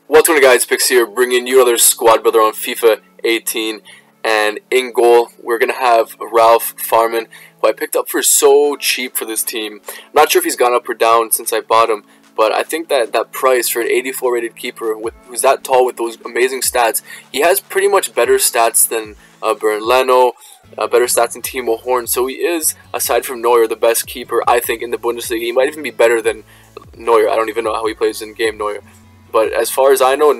What's going on, guys? Pix here, bringing you another squad builder on FIFA 18. And in goal, we're going to have Ralph Farman, who I picked up for so cheap for this team. I'm not sure if he's gone up or down since I bought him, but I think that price for an 84 rated keeper who's that tall with those amazing stats, he has pretty much better stats than Bernd Leno, better stats than Timo Horn. So he is, aside from Neuer, the best keeper, I think, in the Bundesliga. He might even be better than Neuer. I don't even know how he plays in game, Neuer. But as far as I know,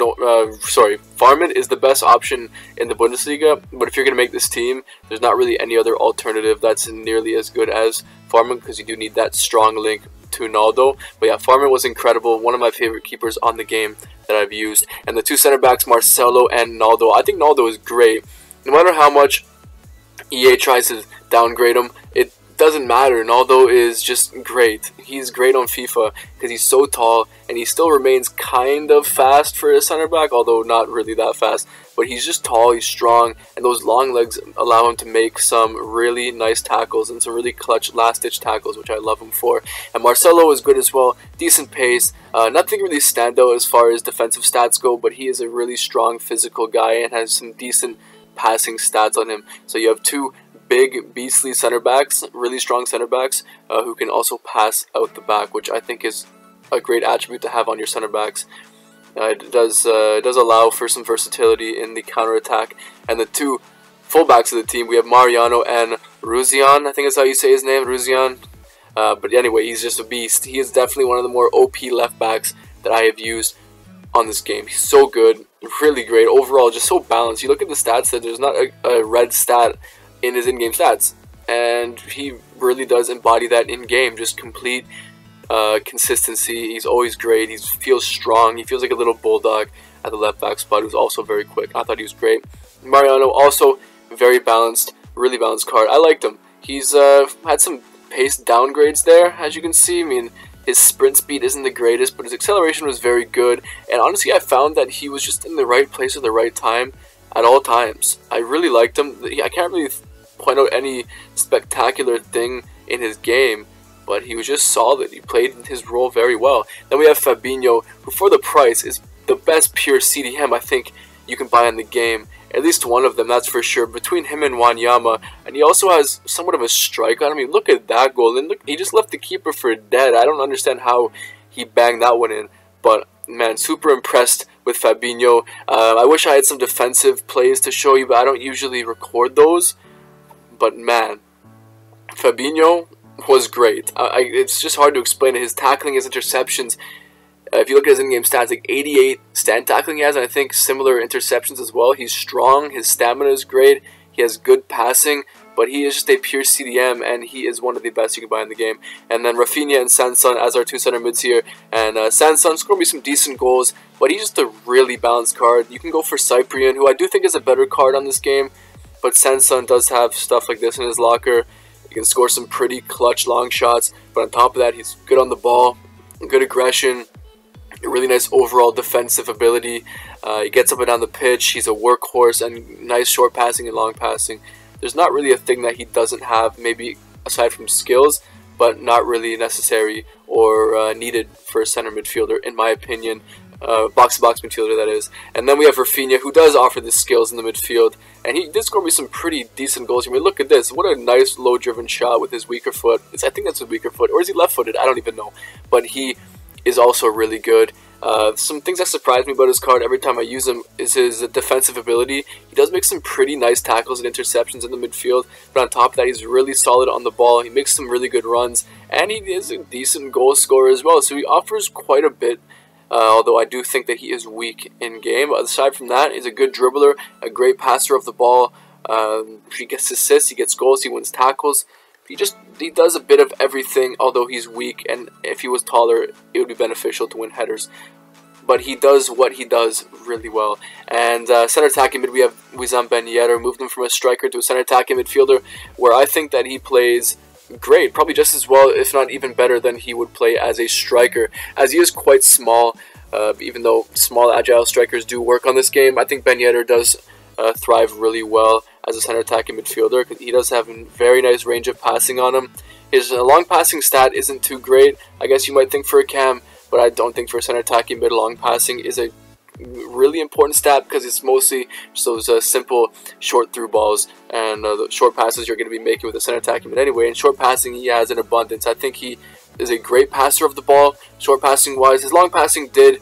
Farman is the best option in the Bundesliga. But if you're going to make this team, there's not really any other alternative that's nearly as good as Farman, because you do need that strong link to Naldo. But yeah, Farman was incredible. One of my favorite keepers on the game that I've used. And the two center backs, Marcelo and Naldo. I think Naldo is great. No matter how much EA tries to downgrade him, it doesn't matter. Naldo is just great. He's great on FIFA because he's so tall and he still remains kind of fast for a center back, although not really that fast. But he's just tall, he's strong, and those long legs allow him to make some really nice tackles and some really clutch last-ditch tackles, which I love him for. And Marcelo is good as well, decent pace, nothing really stand out as far as defensive stats go, but he is a really strong physical guy and has some decent passing stats on him. So you have two big, beastly center backs, really strong center backs, who can also pass out the back, which I think is a great attribute to have on your center backs. It does allow for some versatility in the counter attack. And the two fullbacks of the team, we have Mariano and Ruzian. I think that's how you say his name, Ruzian. But anyway, he's just a beast. He is definitely one of the more OP left backs that I have used on this game. He's so good, really great. Overall, just so balanced. You look at the stats, that there's not a red stat in his in-game stats, and he really does embody that in-game, just complete consistency. He's always great. He feels strong. He feels like a little bulldog at the left back spot, who's also very quick. I thought he was great. Mariano, also very balanced, really balanced card. I liked him. He's had some pace downgrades there, as you can see. I mean, his sprint speed isn't the greatest, but his acceleration was very good, and honestly I found that he was just in the right place at the right time at all times. I really liked him. I can't really point out any spectacular thing in his game, but he was just solid. He played his role very well. Then we have Fabinho, who for the price is the best pure CDM I think you can buy in the game. At least one of them, that's for sure, between him and Wanyama. And he also has somewhat of a strike on him. I mean, look at that goal. And look, he just left the keeper for dead. I don't understand how he banged that one in, but man, super impressed with Fabinho. I wish I had some defensive plays to show you, but I don't usually record those. But man, Fabinho was great. It's just hard to explain it. His tackling, his interceptions. If you look at his in-game stats, like 88 stand tackling he has, and I think similar interceptions as well. He's strong. His stamina is great. He has good passing, but he is just a pure CDM, and he is one of the best you can buy in the game. And then Rafinha and Sanson as our two center mids here. And Sanson scored me some decent goals, but he's just a really balanced card. You can go for Cyprian, who I do think is a better card on this game, but Sanson does have stuff like this in his locker. He can score some pretty clutch long shots, but on top of that, he's good on the ball, good aggression, a really nice overall defensive ability. He gets up and down the pitch. He's a workhorse and nice short passing and long passing. There's not really a thing that he doesn't have, maybe aside from skills, but not really necessary or needed for a center midfielder, in my opinion. Box-to-box midfielder, that is. And then we have Rafinha, who does offer the skills in the midfield, and he did score me some pretty decent goals. I mean, look at this. What a nice low-driven shot with his weaker foot. I think that's his weaker foot, or is he left-footed? I don't even know. But he is also really good. Some things that surprise me about his card every time I use him is his defensive ability. He does make some pretty nice tackles and interceptions in the midfield, but on top of that, he's really solid on the ball. He makes some really good runs, and he is a decent goal scorer as well, so he offers quite a bit. Although I do think that he is weak in game. Aside from that, he's a good dribbler, a great passer of the ball. He gets assists, he gets goals, he wins tackles. He does a bit of everything, although he's weak, and if he was taller, it would be beneficial to win headers. But he does what he does really well. And center attacking mid, we have Wissam Ben Yedder. Moved him from a striker to a center attacking midfielder, where I think that he plays great, probably just as well, if not even better, than he would play as a striker, as he is quite small. Even though small agile strikers do work on this game, I think Ben Yedder does thrive really well as a center attacking midfielder. He does have a very nice range of passing on him. His long passing stat isn't too great, I guess you might think, for a cam, but I don't think for center attacking mid long passing is a really important stat because it's mostly just those simple short through balls and the short passes you're going to be making with a center attacking. But anyway, in short passing, he has an abundance. I think he is a great passer of the ball, short passing wise. His long passing did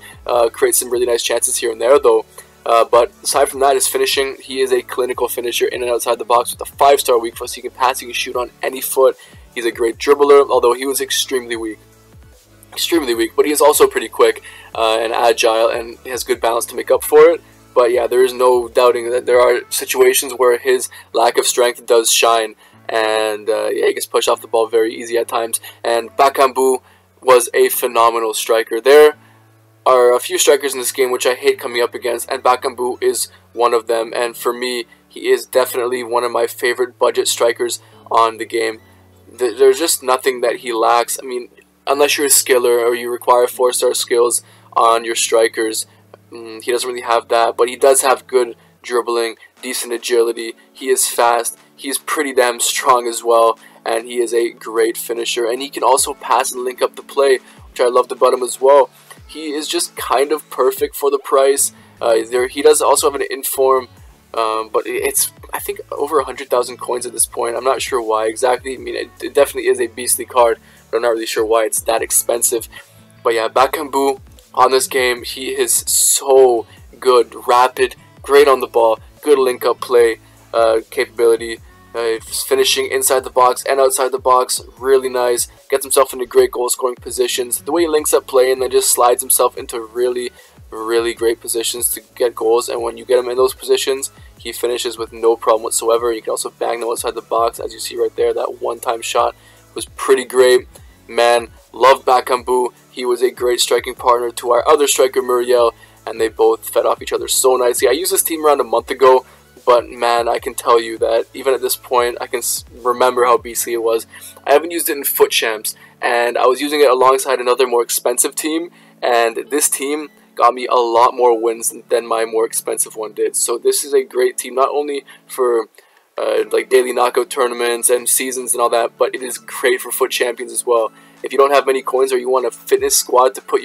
create some really nice chances here and there, though. But aside from that, his finishing, he is a clinical finisher in and outside the box with a 5-star weak foot. So he can pass, he can shoot on any foot. He's a great dribbler, although he was extremely weak, but he is also pretty quick and agile, and has good balance to make up for it. But yeah, there is no doubting that there are situations where his lack of strength does shine, and yeah, he gets pushed off the ball very easy at times. And Bakambu was a phenomenal striker. There are a few strikers in this game which I hate coming up against, and Bakambu is one of them. And for me, he is definitely one of my favorite budget strikers on the game. There's just nothing that he lacks. I mean, unless you're a skiller or you require 4-star skills on your strikers, he doesn't really have that. But he does have good dribbling, decent agility. He is fast. He's pretty damn strong as well, and he is a great finisher. And he can also pass and link up the play, which I loved about him as well. He is just kind of perfect for the price. He does also have an inform, but it's, I think, over 100,000 coins at this point. I'm not sure why exactly. I mean, it definitely is a beastly card, but I'm not really sure why it's that expensive. But yeah, Bakambu on this game, he is so good, rapid, great on the ball, good link-up play capability, finishing inside the box and outside the box, really nice. Gets himself into great goal-scoring positions. The way he links up play and then just slides himself into really great positions to get goals. And when you get him in those positions, he finishes with no problem whatsoever. You can also bang them outside the box, as you see right there. That one-time shot was pretty great. Man, love Bakambu. He was a great striking partner to our other striker, Muriel, and they both fed off each other so nicely. I used this team around a month ago, but man, I can tell you that even at this point, I can remember how beastly it was. I haven't used it in FUT champs, and I was using it alongside another more expensive team, and this team got me a lot more wins than my more expensive one did. So this is a great team, not only for like daily knockout tournaments and seasons and all that, but it is great for FUT champions as well. If you don't have many coins or you want a fitness squad to put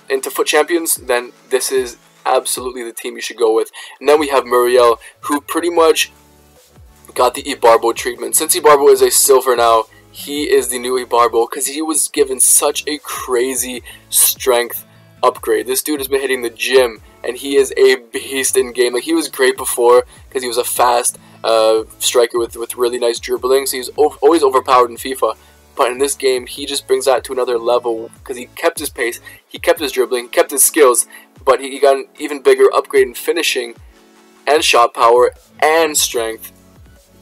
into FUT champions, then this is absolutely the team you should go with. And then we have Muriel, who pretty much got the Ibarbo treatment. Since Ibarbo is a silver now, he is the new Ibarbo because he was given such a crazy strength upgrade. This dude has been hitting the gym, and he is a beast in game. Like, he was great before because he was a fast striker with really nice dribbling, so he's always overpowered in FIFA. But in this game, he just brings that to another level because he kept his pace, he kept his dribbling, he kept his skills, but he got an even bigger upgrade in finishing and shot power and strength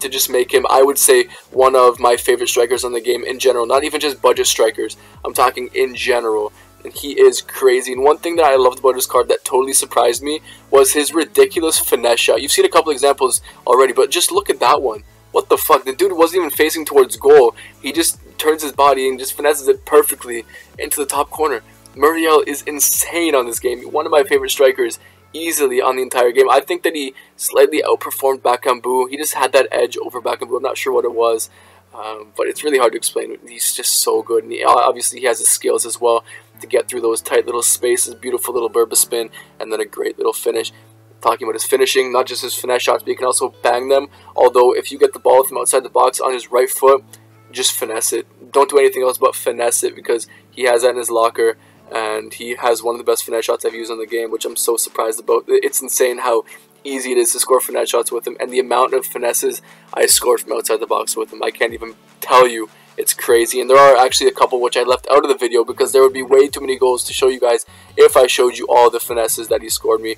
to just make him, I would say, one of my favorite strikers on the game in general. Not even just budget strikers, I'm talking in general. And he is crazy. And one thing that I loved about his card that totally surprised me was his ridiculous finesse shot. You've seen a couple examples already, but just look at that one. What the fuck? The dude wasn't even facing towards goal. He just turns his body and just finesses it perfectly into the top corner. Muriel is insane on this game. One of my favorite strikers easily on the entire game. I think that he slightly outperformed Bakambu. He just had that edge over Bakambu. I'm not sure what it was, but it's really hard to explain. He's just so good. And obviously he has the skills as well to get through those tight little spaces. Beautiful little Berba spin, and then a great little finish. Talking about his finishing, not just his finesse shots, but he can also bang them. Although if you get the ball from outside the box on his right foot, just finesse it. Don't do anything else but finesse it, because he has that in his locker, and he has one of the best finesse shots I've used on the game, which I'm so surprised about. It's insane how easy it is to score finesse shots with him, and the amount of finesses I scored from outside the box with him, I can't even tell you. It's crazy. And there are actually a couple which I left out of the video because there would be way too many goals to show you guys if I showed you all the finesses that he scored me.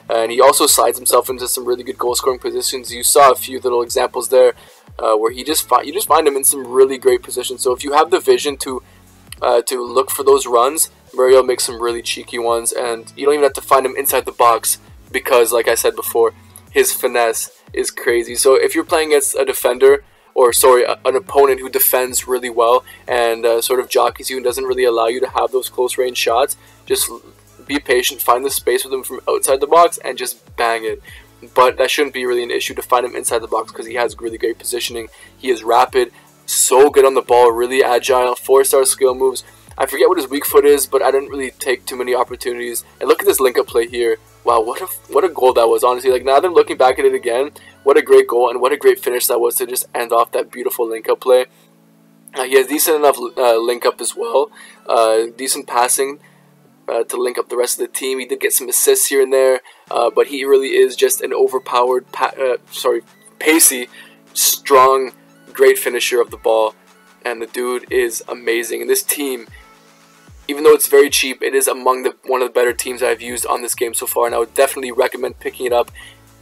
And he also slides himself into some really good goal scoring positions. You saw a few little examples there where you just find him in some really great positions. So if you have the vision to look for those runs, Muriel makes some really cheeky ones, and you don't even have to find him inside the box because, like I said before, his finesse is crazy. So if you're playing against a defender, or sorry, an opponent who defends really well and sort of jockeys you and doesn't really allow you to have those close range shots, just be patient, find the space with him from outside the box, and just bang it. But that shouldn't be really an issue to find him inside the box because he has really great positioning. He is rapid, so good on the ball, really agile, 4-star skill moves. I forget what his weak foot is, but I didn't really take too many opportunities. And look at this link-up play here. Wow, what a goal that was, honestly. Like, now that I'm looking back at it again, what a great goal and what a great finish that was to just end off that beautiful link-up play. He has decent enough link-up as well. Decent passing to link up the rest of the team. He did get some assists here and there, but he really is just an overpowered, pacey, strong, great finisher of the ball. And the dude is amazing. And this team, even though it's very cheap, it is among one of the better teams I've used on this game so far, and I would definitely recommend picking it up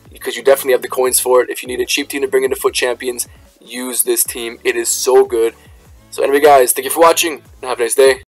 because you definitely have the coins for it. If you need a cheap team to bring into FUT Champions, use this team. It is so good. So anyway, guys, thank you for watching, and have a nice day.